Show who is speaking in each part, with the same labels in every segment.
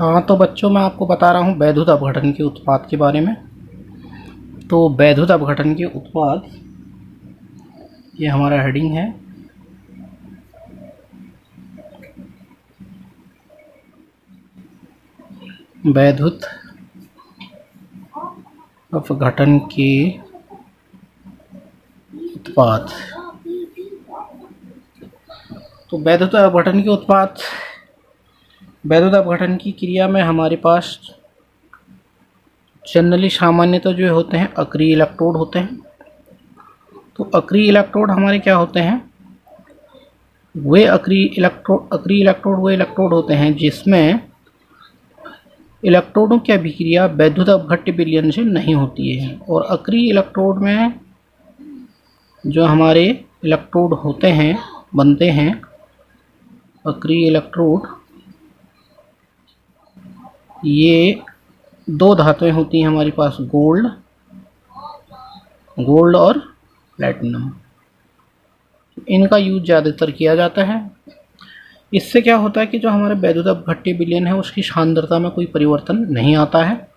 Speaker 1: हाँ, तो बच्चों मैं आपको बता रहा हूँ वैद्युत अपघटन के उत्पाद के बारे में। तो वैद्युत अपघटन के उत्पाद, ये हमारा हेडिंग है। वैद्युत अपघटन के उत्पाद। तो वैद्युत अपघटन के उत्पाद, वैद्युत अपघटन की क्रिया में हमारे पास जनरली सामान्यतः जो होते हैं अक्रिय इलेक्ट्रोड होते हैं। तो अक्रिय इलेक्ट्रोड हमारे क्या होते हैं? वे अक्रिय इलेक्ट्रोड वे इलेक्ट्रोड होते हैं जिसमें इलेक्ट्रोडों की अभिक्रिया वैद्युत अपघट्य विलयन से नहीं होती है। और अक्रिय इलेक्ट्रोड में जो हमारे इलेक्ट्रोड होते हैं, बनते हैं अक्रिय इलेक्ट्रोड, ये दो धातुएं होती हैं हमारे पास, गोल्ड और प्लैटिनम। इनका यूज ज़्यादातर किया जाता है। इससे क्या होता है कि जो हमारे वैद्युत अपघट्य विलयन है उसकी सांद्रता में कोई परिवर्तन नहीं आता है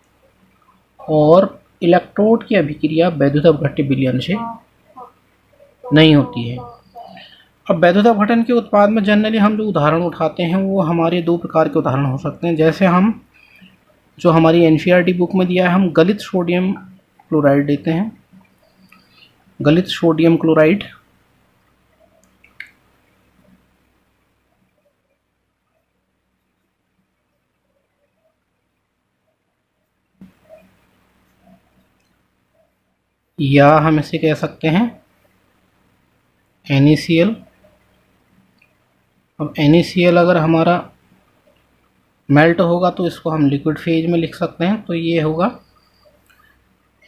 Speaker 1: और इलेक्ट्रोड की अभिक्रिया वैद्युत अपघट्य विलयन से नहीं होती है। अब वैद्युत अपघटन के उत्पाद में जनरली हम जो उदाहरण उठाते हैं वो हमारे दो प्रकार के उदाहरण हो सकते हैं। जैसे हम जो हमारी एनसीईआरटी बुक में दिया है, हम गलित सोडियम क्लोराइड लेते हैं। गलित सोडियम क्लोराइड या हम इसे कह सकते हैं NaCl। अब NaCl अगर हमारा मेल्ट होगा तो इसको हम लिक्विड फेज में लिख सकते हैं। तो ये होगा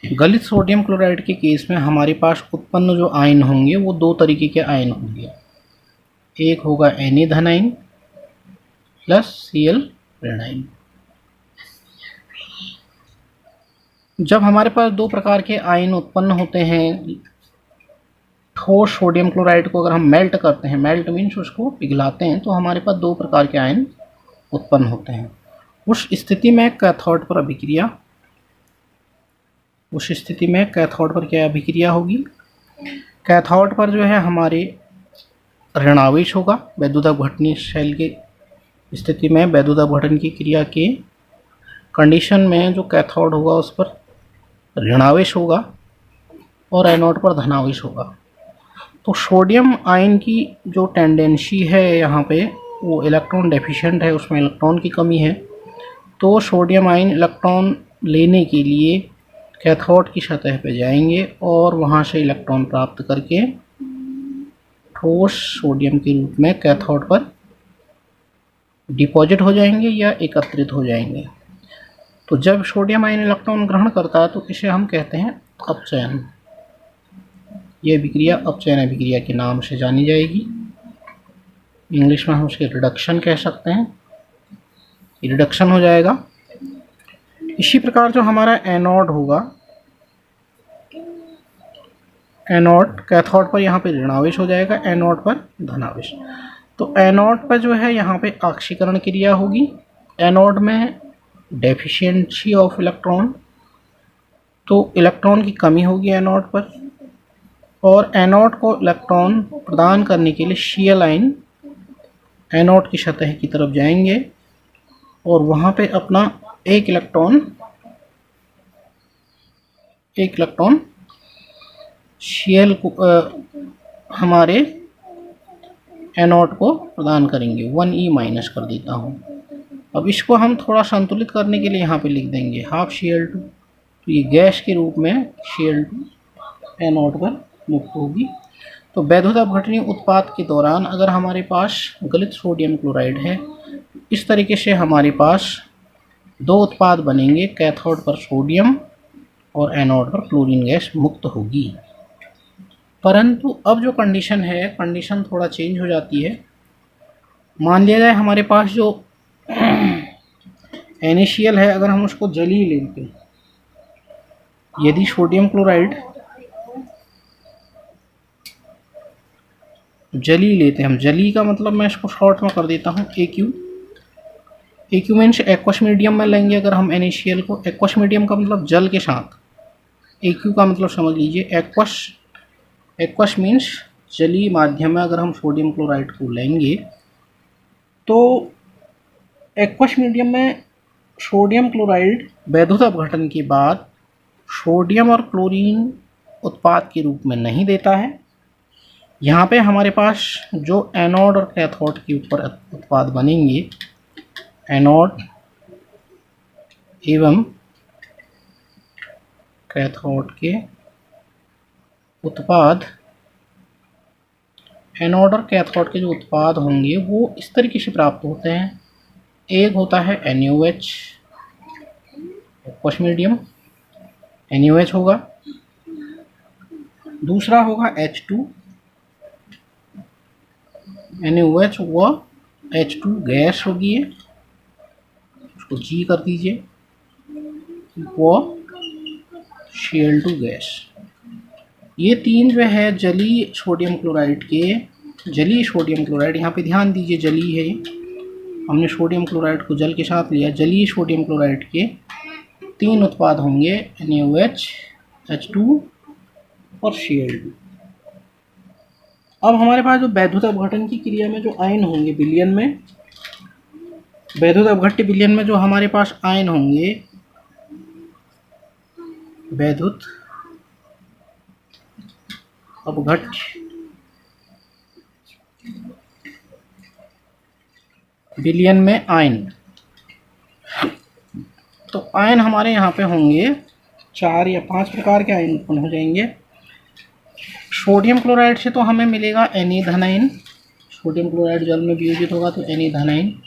Speaker 1: गलित सोडियम क्लोराइड के केस में हमारे पास उत्पन्न जो आयन होंगे वो दो तरीके के आयन होंगे। एक होगा Na धन आयन प्लस Cl ऋण आयन। जब हमारे पास दो प्रकार के आयन उत्पन्न होते हैं, ठोस सोडियम क्लोराइड को अगर हम मेल्ट करते हैं, मेल्ट मीन्स उसको पिघलाते हैं, तो हमारे पास दो प्रकार के आयन उत्पन्न होते हैं। उस स्थिति में कैथोड पर क्या अभिक्रिया होगी? कैथोड पर जो है हमारे ऋणावेश होगा। वैद्युत अपघटनीय शेल की स्थिति में वैद्युत अपघटन की क्रिया के कंडीशन में जो कैथोड होगा उस पर ऋणावेश होगा और एनोड पर धनावेश होगा। तो सोडियम आयन की जो टेंडेंसी है यहाँ पे वो इलेक्ट्रॉन डेफिशिएंट है, उसमें इलेक्ट्रॉन की कमी है। तो सोडियम आयन इलेक्ट्रॉन लेने के लिए कैथोड की सतह पे जाएंगे और वहाँ से इलेक्ट्रॉन प्राप्त करके ठोस सोडियम के रूप में कैथोड पर डिपॉजिट हो जाएंगे या एकत्रित हो जाएंगे। तो जब सोडियम आयन इलेक्ट्रॉन ग्रहण करता है तो इसे हम कहते हैं अपचयन। यह अभिक्रिया अपचयन अभिक्रिया के नाम से जानी जाएगी। इंग्लिश में हम उसके रिडक्शन कह सकते हैं, रिडक्शन हो जाएगा। इसी प्रकार जो हमारा एनोड होगा, एनोड कैथोड पर यहाँ पे ऋणावेश हो जाएगा, एनोड पर धनावेश। तो एनोड पर जो है यहाँ पे ऑक्सीकरण क्रिया होगी। एनोड में डेफिशिएंसी ऑफ इलेक्ट्रॉन, तो इलेक्ट्रॉन की कमी होगी एनोड पर, और एनोड को इलेक्ट्रॉन प्रदान करने के लिए Cl आयन एनोड की सतह की तरफ जाएंगे और वहाँ पे अपना एक इलेक्ट्रॉन Cl को हमारे एनोड को प्रदान करेंगे। 1e माइनस कर देता हूँ। अब इसको हम थोड़ा संतुलित करने के लिए यहाँ पे लिख देंगे हाफ Cl2। तो ये गैस के रूप में Cl2 एनोड पर मुक्त होगी। तो वैद्युत अपघटनीय उत्पाद के दौरान अगर हमारे पास गलित सोडियम क्लोराइड है, इस तरीके से हमारे पास दो उत्पाद बनेंगे, कैथोड पर सोडियम और एनोड पर क्लोरीन गैस मुक्त होगी। परंतु अब जो कंडीशन है, कंडीशन थोड़ा चेंज हो जाती है। मान लिया जाए हमारे पास जो NaCl है, अगर हम उसको जलीय लेते हैं, यदि सोडियम क्लोराइड जली लेते हैं हम, जली का मतलब मैं इसको शॉर्ट में कर देता हूँ AQ। एक्यूमेंस एक्वस मीडियम में लेंगे अगर हम NaCl को। एक्वस मीडियम का मतलब जल के साथ, एक्यू का मतलब समझ लीजिए एक्वस, एक्वस मीन्स जलीय माध्यम में अगर हम सोडियम क्लोराइड को लेंगे तो एक्वस मीडियम में सोडियम क्लोराइड वैद्युत अपघटन के बाद सोडियम और क्लोरीन उत्पाद के रूप में नहीं देता है। यहाँ पे हमारे पास जो एनोड और कैथोड के ऊपर उत्पाद बनेंगे, एनोड एवं कैथोड के उत्पाद, एनोड और कैथोड के जो उत्पाद होंगे वो इस तरीके से प्राप्त होते हैं। एक होता है NaOH, एक्वस मीडियम NaOH होगा। दूसरा होगा H2, NaOH व H2 गैस होगी, है उसको G कर दीजिए, वो Cl2 गैस। ये तीन जो है जलीय सोडियम क्लोराइड के, जलीय सोडियम क्लोराइड, यहाँ पे ध्यान दीजिए जलीय है, हमने सोडियम क्लोराइड को जल के साथ लिया। जलीय सोडियम क्लोराइड के तीन उत्पाद होंगे, NaOH, H2 और Cl2। अब हमारे पास जो वैद्युत अपघटन की क्रिया में जो आयन होंगे विलयन में, वैद्युत अपघट्य विलयन में जो हमारे पास आयन होंगे, वैद्युत अपघट्य विलयन में आयन, तो आयन हमारे यहाँ पे होंगे 4 या 5 प्रकार के आयन उत्पन्न हो जाएंगे। सोडियम क्लोराइड से तो हमें मिलेगा Na-धनायन, सोडियम क्लोराइड जल में वियोजित होगा तो Na-धनायन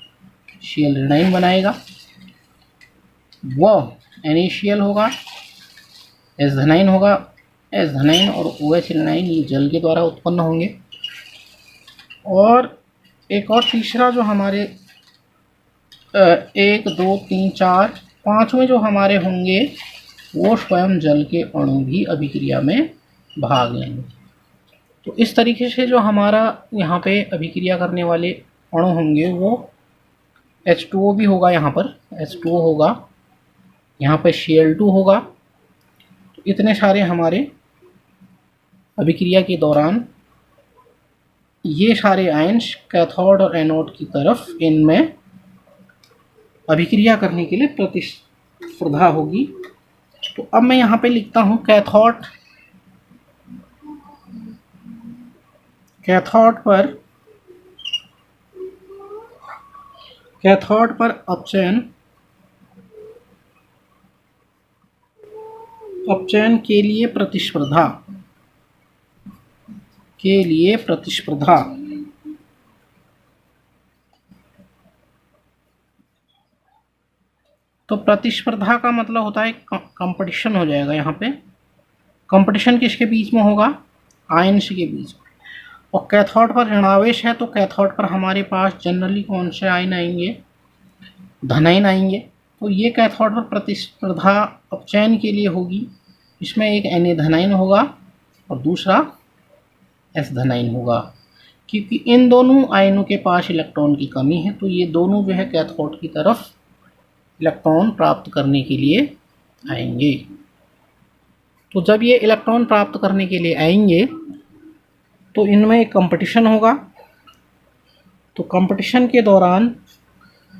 Speaker 1: Cl ऋणायन बनाएगा। वह NaCl होगा, S धनायन होगा, S धनायन और OH ऋणायन ये जल के द्वारा उत्पन्न होंगे। और एक और तीसरा जो हमारे 1, 2, 3, 4, 5वें जो हमारे होंगे वो स्वयं जल के अणु भी अभिक्रिया में भाग लेंगे। तो इस तरीके से जो हमारा यहाँ पे अभिक्रिया करने वाले अणु होंगे वो H2O भी होगा, यहाँ पर H2O होगा, यहाँ पे Cl2 होगा। तो इतने सारे हमारे अभिक्रिया के दौरान ये सारे आयन्स कैथोड और एनोड की तरफ इनमें अभिक्रिया करने के लिए प्रतिस्पर्धा होगी। तो अब मैं यहाँ पे लिखता हूँ कैथोड, कैथोड पर अपचयन के लिए प्रतिस्पर्धा, तो प्रतिस्पर्धा का मतलब होता है कंपटीशन हो जाएगा। यहाँ पे कंपटीशन किसके बीच में होगा, आयन्स के बीच। और कैथोड पर ऋणावेश है तो कैथोड पर हमारे पास जनरली कौन से आयन आएंगे, धनायन आएंगे। तो ये कैथोड पर प्रतिस्पर्धा अपचयन के लिए होगी। इसमें एक Na धनायन होगा और दूसरा S धनायन होगा, क्योंकि इन दोनों आयनों के पास इलेक्ट्रॉन की कमी है। तो ये दोनों जो है कैथोड की तरफ इलेक्ट्रॉन प्राप्त करने के लिए आएंगे। तो जब ये इलेक्ट्रॉन प्राप्त करने के लिए आएंगे तो इनमें एक कंपटीशन होगा। तो कंपटीशन के दौरान,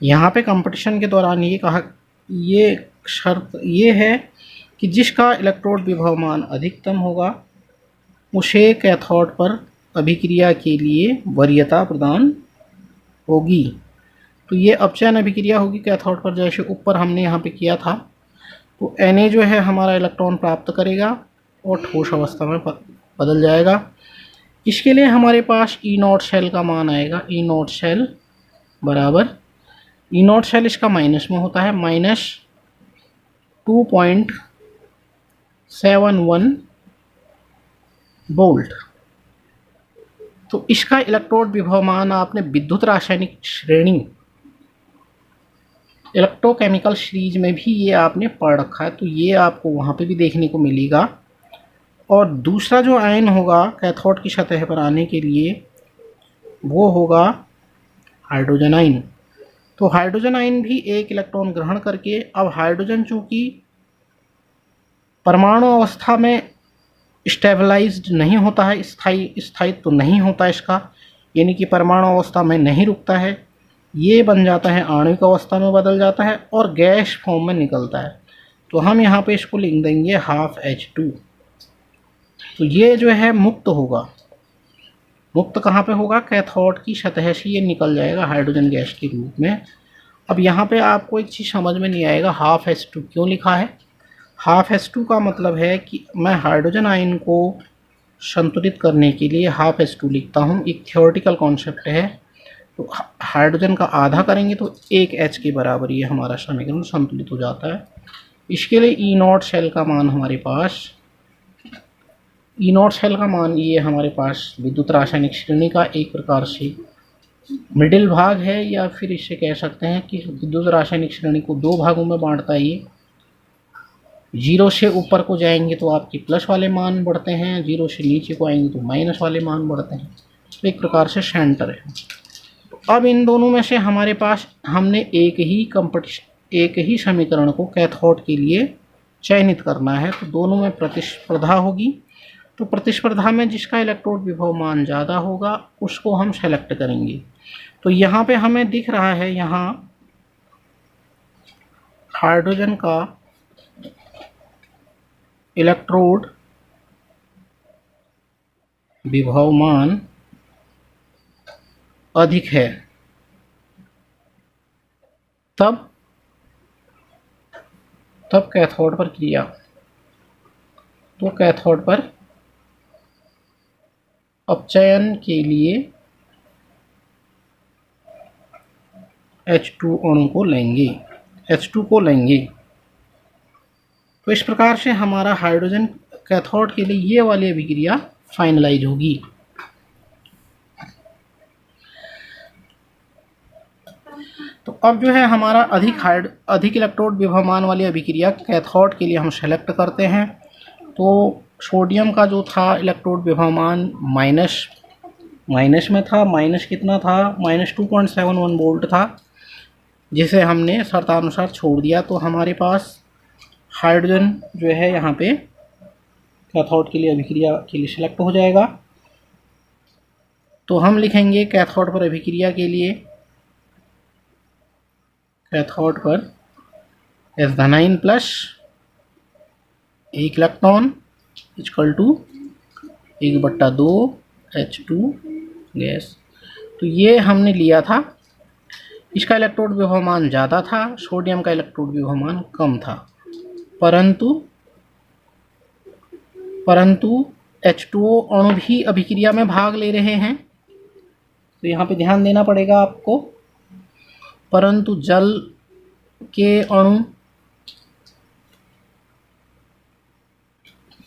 Speaker 1: यहाँ पे कंपटीशन के दौरान ये शर्त ये है कि जिसका इलेक्ट्रोड विभवमान अधिकतम होगा उसे कैथोड पर अभिक्रिया के लिए वरीयता प्रदान होगी। तो ये अपचयन अभिक्रिया होगी कैथोड पर, जैसे ऊपर हमने यहाँ पे किया था। तो Na जो है हमारा इलेक्ट्रॉन प्राप्त करेगा और ठोस अवस्था में बदल जाएगा। इसके लिए हमारे पास E0 शेल का मान आएगा। E0 शेल बराबर, E0 शेल इसका माइनस में होता है, -2.71 वोल्ट। तो इसका इलेक्ट्रोड विभवमान आपने विद्युत रासायनिक श्रेणी, इलेक्ट्रोकेमिकल सीरीज में भी ये आपने पढ़ रखा है, तो ये आपको वहाँ पे भी देखने को मिलेगा। और दूसरा जो आयन होगा कैथोड की सतह पर आने के लिए वो होगा हाइड्रोजन आयन। तो हाइड्रोजन आयन भी एक इलेक्ट्रॉन ग्रहण करके, अब हाइड्रोजन चूंकि परमाणु अवस्था में स्टेबलाइज्ड नहीं होता है, स्थायित्व तो नहीं होता इसका, यानी कि परमाणु अवस्था में नहीं रुकता है, ये बन जाता है आणविक अवस्था में बदल जाता है और गैस फॉर्म में निकलता है। तो हम यहाँ पे इसको लिख देंगे ½ H2। तो ये जो है मुक्त होगा। मुक्त कहाँ पे होगा? कैथोड की सतह से ये निकल जाएगा हाइड्रोजन गैस के रूप में। अब यहाँ पे आपको एक चीज़ समझ में नहीं आएगा, ½ H2 क्यों लिखा है? ½ H2 का मतलब है कि मैं हाइड्रोजन आयन को संतुलित करने के लिए ½ H2 लिखता हूँ। एक थ्योरेटिकल कॉन्सेप्ट है। तो हाइड्रोजन का आधा करेंगे तो 1 H के बराबर ये हमारा समीकरण संतुलित हो जाता है। इसके लिए E0 शेल का मान हमारे पास, E0 शेल का मान ये हमारे पास विद्युत रासायनिक श्रेणी का एक प्रकार से मिडिल भाग है, या फिर इससे कह सकते हैं कि विद्युत रासायनिक श्रेणी को 2 भागों में बांटता है ये। 0 से ऊपर को जाएंगे तो आपके प्लस वाले मान बढ़ते हैं, 0 से नीचे को आएंगे तो माइनस वाले मान बढ़ते हैं। तो एक प्रकार से सेंटर है। तो अब इन दोनों में से हमारे पास हमने एक ही समीकरण को कैथोड के लिए चयनित करना है। तो दोनों में प्रतिस्पर्धा होगी। तो प्रतिस्पर्धा में जिसका इलेक्ट्रोड विभव मान ज़्यादा होगा उसको हम सेलेक्ट करेंगे। तो यहाँ पे हमें दिख रहा है, यहाँ हाइड्रोजन का इलेक्ट्रोड विभव मान अधिक है, तब कैथोड पर क्रिया, तो कैथोड पर अपचयन के लिए H2 अणु को लेंगे, H2 को लेंगे। तो इस प्रकार से हमारा हाइड्रोजन कैथोड के लिए ये वाली अभिक्रिया फाइनलाइज होगी। तो अब जो है हमारा अधिक इलेक्ट्रोड विभव मान वाली अभिक्रिया कैथोड के लिए हम सेलेक्ट करते हैं। तो सोडियम का जो था इलेक्ट्रोड विभव मान माइनस में था, माइनस कितना था? -2.71 वोल्ट था, जिसे हमने शर्तानुसार छोड़ दिया। तो हमारे पास हाइड्रोजन जो है यहाँ पे कैथोड के लिए अभिक्रिया के लिए सिलेक्ट हो जाएगा। तो हम लिखेंगे कैथोड पर अभिक्रिया के लिए, कैथोड पर H∟ plus 1 electron equal to 1/2 H2 gas. तो ये हमने लिया था। इसका इलेक्ट्रोड विभव मान ज़्यादा था, सोडियम का इलेक्ट्रोड विभव मान कम था, परंतु H2O अणु भी अभिक्रिया में भाग ले रहे हैं। तो यहाँ पे ध्यान देना पड़ेगा आपको। परंतु जल के अणु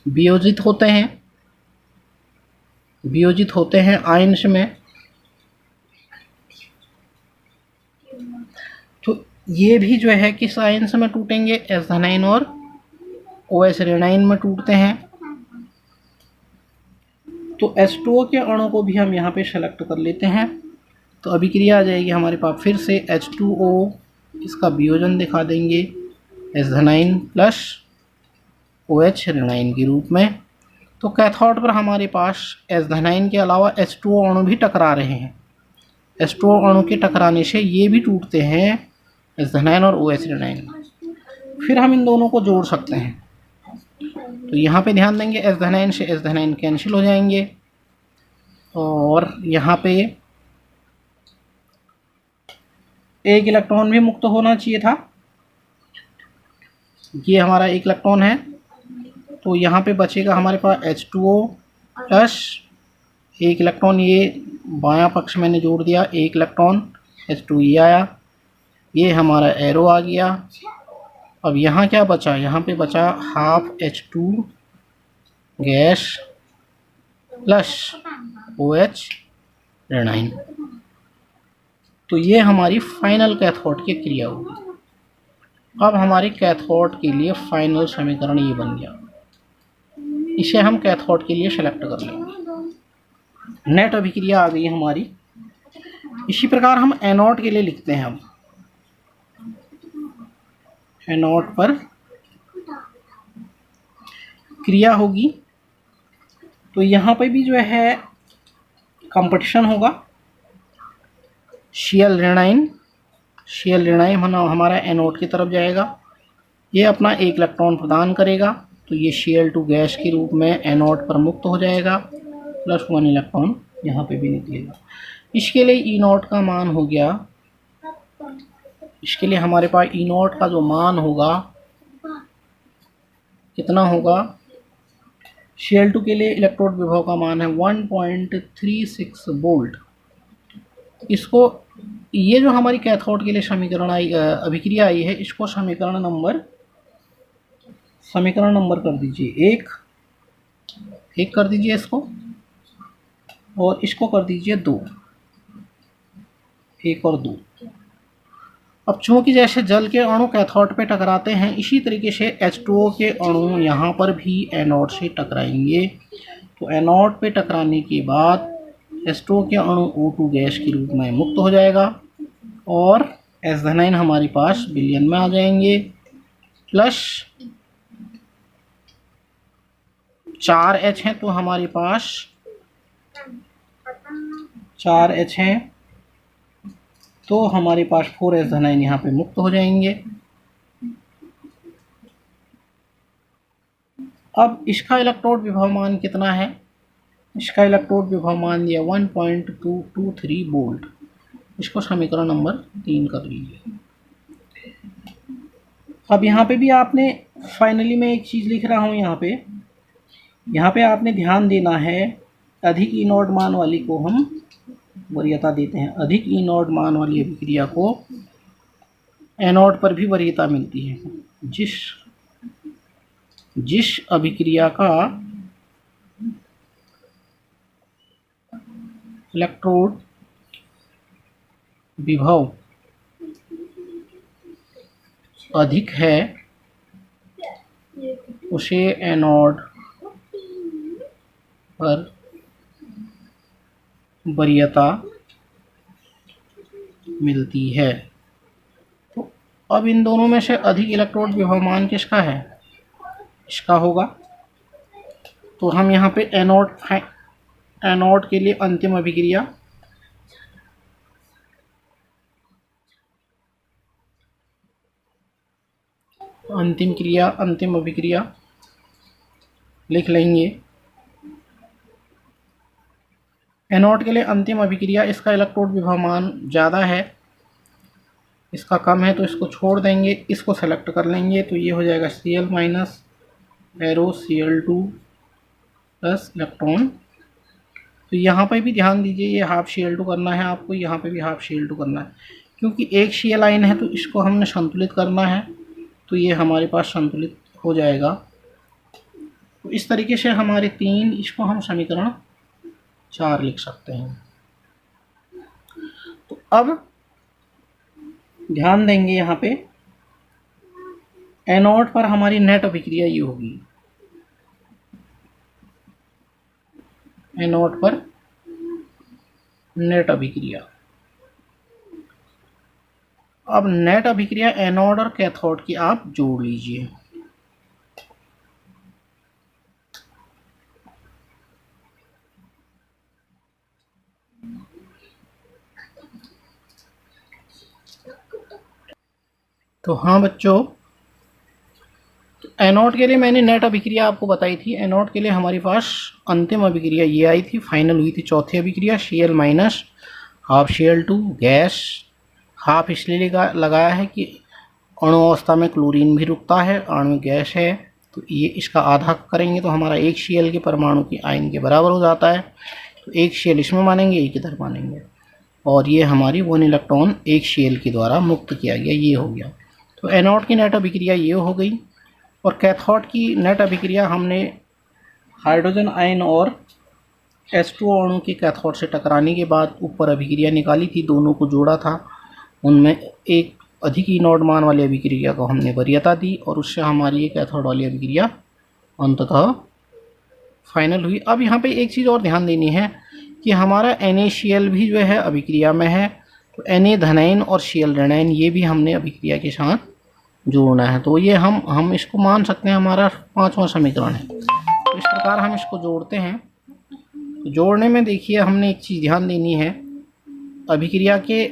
Speaker 1: वियोजित होते हैं आयंस में। तो ये भी जो है किस आयंस में टूटेंगे? H∟ और OH ऋणायन में टूटते हैं। तो H2O के अणु को भी हम यहाँ पे सेलेक्ट कर लेते हैं। तो अभिक्रिया आ जाएगी हमारे पास फिर से H2O, इसका वियोजन दिखा देंगे H∟ प्लस OH ऋणायन के रूप में। तो कैथोड पर हमारे पास H∟ के अलावा H2O अणु भी टकरा रहे हैं। H2O अणु के टकराने से ये भी टूटते हैं, H∟ और OH ऋणायन। फिर हम इन दोनों को जोड़ सकते हैं। तो यहाँ पे ध्यान देंगे H∟ से H∟ कैंसिल हो जाएंगे और यहाँ पे एक इलेक्ट्रॉन भी मुक्त होना चाहिए था। ये हमारा 1 इलेक्ट्रॉन है। तो यहाँ पे बचेगा हमारे पास H2O प्लस 1 इलेक्ट्रॉन, ये बायां पक्ष मैंने जोड़ दिया, 1 इलेक्ट्रॉन H2 ये आया, ये हमारा एरो आ गया। अब यहाँ क्या बचा? यहाँ पे बचा ½ H2 गैस प्लस OH ऋणायन। तो ये हमारी फाइनल कैथोड की क्रिया होगी। अब हमारे कैथोड के लिए फाइनल समीकरण ये बन गया। इसे हम कैथोड के लिए सेलेक्ट कर लेंगे। नेट अभिक्रिया आ गई हमारी। इसी प्रकार हम एनोड के लिए लिखते हैं। अब एनोड पर क्रिया होगी तो यहाँ पे भी जो है कंपटीशन होगा। Cl ऋणाइन हमारा एनोड की तरफ जाएगा, ये अपना एक इलेक्ट्रॉन प्रदान करेगा तो ये Cl2 गैस के रूप में एनोड पर मुक्त हो जाएगा, +1 इलेक्ट्रॉन यहाँ पे भी निकलेगा। इसके लिए E0 का मान हो गया, इसके लिए हमारे पास E0 का जो मान होगा कितना होगा, Cl2 के लिए इलेक्ट्रोड विभव का मान है 1.36 वोल्ट। इसको ये जो हमारी कैथोड के लिए समीकरण आई अभिक्रिया आई है, इसको समीकरण नंबर कर दीजिए एक कर दीजिए इसको, और इसको कर दीजिए 2, 1 और 2। अब चूंकि जैसे जल के अणु कैथोड पे टकराते हैं, इसी तरीके से H2O के अणु यहाँ पर भी एनोड से टकराएंगे। तो एनोड पे टकराने के बाद H2O के अणु O2 गैस के रूप में मुक्त हो जाएगा और H हमारे पास विलयन में आ जाएंगे, प्लस 4H हैं तो हमारे पास 4H हैं तो हमारे पास 4H यहाँ पे मुक्त हो जाएंगे। अब इसका इलेक्ट्रोड विभव मान कितना है, इसका इलेक्ट्रोड विभव मान दिया 1.223 वोल्ट। इसको समीकरण नंबर 3 कर लीजिए। अब यहाँ पे भी आपने फाइनली मैं एक चीज़ लिख रहा हूँ, यहाँ पे आपने ध्यान देना है, अधिक E0 मान वाली को हम वरीयता देते हैं। अधिक E0 मान वाली अभिक्रिया को एनोड पर भी वरीयता मिलती है। जिस अभिक्रिया का इलेक्ट्रोड विभव अधिक है उसे एनोड पर वरीयता मिलती है। तो अब इन दोनों में से अधिक इलेक्ट्रोड विभव मान किसका है, इसका होगा। तो हम यहाँ पे एनोड के लिए अंतिम अभिक्रिया लिख लेंगे। एनोड के लिए अंतिम अभिक्रिया, इसका इलेक्ट्रोड विभव मान ज़्यादा है, इसका कम है तो इसको छोड़ देंगे, इसको सेलेक्ट कर लेंगे तो ये हो जाएगा Cl minus arrow Cl2 plus electron. तो यहाँ पर भी ध्यान दीजिए, ये हाफ Cl2 करना है आपको, यहाँ पे भी हाफ Cl2 करना है, क्योंकि एक Cl आयन है तो इसको हमने संतुलित करना है, तो ये हमारे पास संतुलित हो जाएगा। तो इस तरीके से हमारे 3, इसको हम समीकरण 4 लिख सकते हैं। तो अब ध्यान देंगे यहाँ पे एनोड पर हमारी नेट अभिक्रिया ये होगी, एनोड पर नेट अभिक्रिया। अब नेट अभिक्रिया एनोड और कैथोड की आप जोड़ लीजिए। तो हाँ बच्चों, एनोड के लिए मैंने नेट अभिक्रिया आपको बताई थी। एनोड के लिए हमारे पास अंतिम अभिक्रिया ये आई थी, फाइनल हुई थी चौथी अभिक्रिया, Cl minus half Cl2 gas. Half इसलिए लगाया है कि अणु अवस्था में क्लोरीन भी रुकता है, अणु गैस है, तो ये इसका आधा करेंगे तो हमारा एक Cl के परमाणु की आयन के बराबर हो जाता है। तो एक Cl इसमें मानेंगे, एक इधर मानेंगे, और ये हमारी 1 इलेक्ट्रॉन एक Cl के द्वारा मुक्त किया गया, ये हो गया। तो एनोड की नेट अभिक्रिया ये हो गई। और कैथोड की नेट अभिक्रिया हमने हाइड्रोजन आयन और H2O अणु के कैथोड से टकराने के बाद ऊपर अभिक्रिया निकाली थी, दोनों को जोड़ा था, उनमें एक अधिक E0 मान वाली अभिक्रिया को हमने वरीयता दी और उससे हमारी ये कैथोड वाली अभिक्रिया अंततः फाइनल हुई। अब यहाँ पे एक चीज़ और ध्यान देनी है कि हमारा NaCl भी जो है अभिक्रिया में है, तो Na धनायन और Cl ऋणायन ये भी हमने अभिक्रिया के साथ जोड़ना है। तो ये हम इसको मान सकते हैं हमारा 5वां समीकरण है। तो इस प्रकार हम इसको जोड़ते हैं। तो जोड़ने में देखिए हमने एक चीज़ ध्यान देनी है, अभिक्रिया के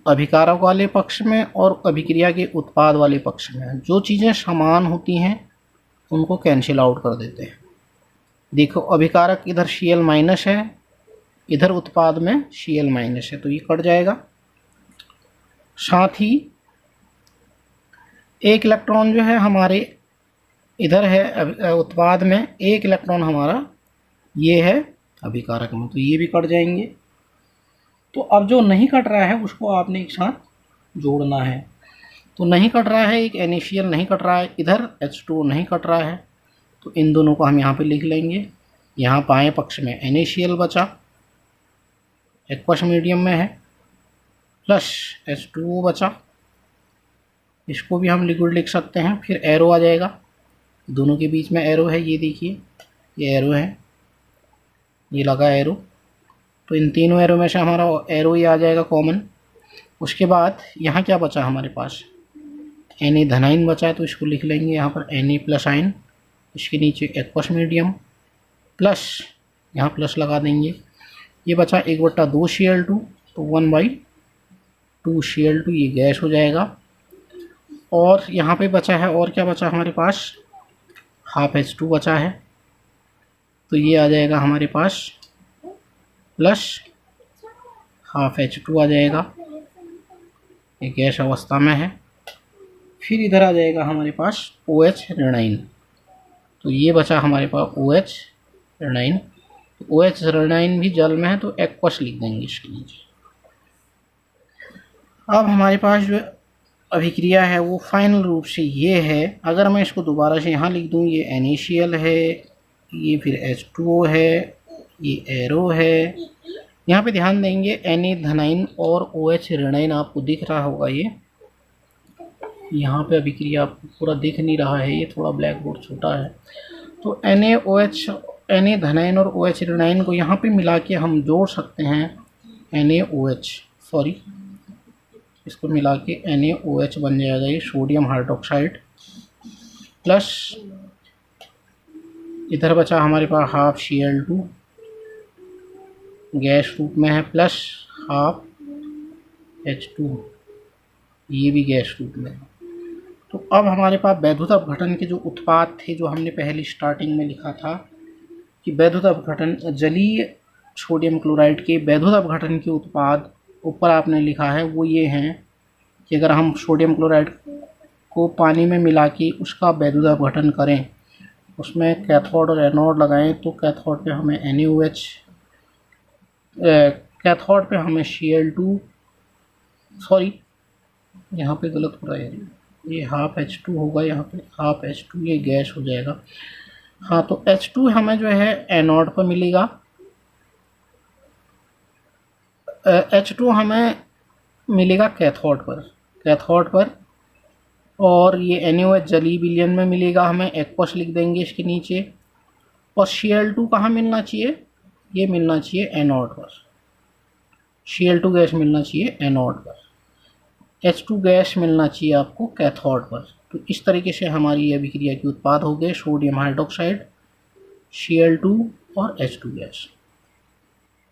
Speaker 1: अभिकारक वाले पक्ष में और अभिक्रिया के उत्पाद वाले पक्ष में जो चीज़ें समान होती हैं उनको कैंसिल आउट कर देते हैं। देखो अभिकारक इधर Cl माइनस है, इधर उत्पाद में Cl माइनस है, तो ये कट जाएगा। साथ ही एक इलेक्ट्रॉन जो है हमारे इधर है उत्पाद में, एक इलेक्ट्रॉन हमारा ये है अभिकारक में, तो ये भी कट जाएंगे। तो अब जो नहीं कट रहा है उसको आपने एक साथ जोड़ना है। तो नहीं कट रहा है, एक NaCl नहीं कट रहा है, इधर H2O नहीं कट रहा है, तो इन दोनों को हम यहाँ पे लिख लेंगे। यहाँ बाएं पक्ष में NaCl बचा, एक्वस मीडियम में है, प्लस H2O बचा, इसको भी हम लिक्विड लिख सकते हैं। फिर एरो आ जाएगा, दोनों के बीच में एरो है, ये देखिए ये एरो है, ये लगा एरो, तो इन तीनों एरो में से हमारा एरो ही आ जाएगा कॉमन। उसके बाद यहाँ क्या बचा हमारे पास, Na धनाइन बचा है, तो इसको लिख लेंगे यहाँ पर Na प्लस आइन, इसके नीचे एक्वस मीडियम प्लस, यहाँ प्लस लगा देंगे। ये बचा 1/2 Cl2, तो 1/2 Cl2 ये गैस हो जाएगा। और यहाँ पे बचा है, और क्या बचा हमारे पास, हाफ H2 बचा है, तो ये आ जाएगा हमारे पास प्लस हाफ H2 आ जाएगा, ये गैस अवस्था में है। फिर इधर आ जाएगा हमारे पास OH ऋणाइन, तो ये बचा हमारे पास OH ऋणाइन, तो OH ऋणाइन भी जल में है, तो एक्वस लिख देंगे इसके नीचे। अब हमारे पास जो अभिक्रिया है वो फाइनल रूप से ये है। अगर मैं इसको दोबारा से यहाँ लिख दूँ, ये NaCl है, ये फिर H2O है, ये एरो है। यहाँ पे ध्यान देंगे Na धनाइन और OH ऋणाइन आपको दिख रहा होगा, ये यहाँ पे अभिक्रिया आपको पूरा दिख नहीं रहा है, ये थोड़ा ब्लैक बोर्ड छोटा है। तो Na धनाइन और OH ऋणाइन को यहाँ पे मिला के हम जोड़ सकते हैं इसको मिला के NaOH बन जाएगा, ये सोडियम हाइड्रोक्साइड, प्लस इधर बचा हमारे पास हाफ Cl2 गैस रूप में है, प्लस हाफ H2 ये भी गैस रूप में है। तो अब हमारे पास वैद्युत अपघटन के जो उत्पाद थे, जो हमने पहले स्टार्टिंग में लिखा था कि वैद्युत अपघटन जलीय सोडियम क्लोराइड के वैद्युत अपघटन के उत्पाद ऊपर आपने लिखा है, वो ये हैं कि अगर हम सोडियम क्लोराइड को पानी में मिला के उसका वैद्युत अपघटन करें, उसमें कैथोड और एनोड लगाएं, तो कैथोड पे हमें NaOH, कैथोड पे हमें Cl2, सॉरी यहाँ पे गलत हो रहा है, ये हाफ H2 होगा, यहाँ पे हाफ H2 ये गैस हो जाएगा। हाँ, तो H2 हमें जो है एनोड पर मिलेगा, H2 हमें मिलेगा कैथोड पर, और ये NaOH जलीय विलयन में मिलेगा, हमें एक्वस लिख देंगे इसके नीचे। और Cl2 कहाँ मिलना चाहिए, ये मिलना चाहिए एनोड पर, Cl2 गैस मिलना चाहिए एनोड पर, H2 गैस मिलना चाहिए आपको कैथोड पर। तो इस तरीके से हमारी अभिक्रिया के उत्पाद हो गए सोडियम हाइड्रोक्साइड, Cl2 और H2 गैस।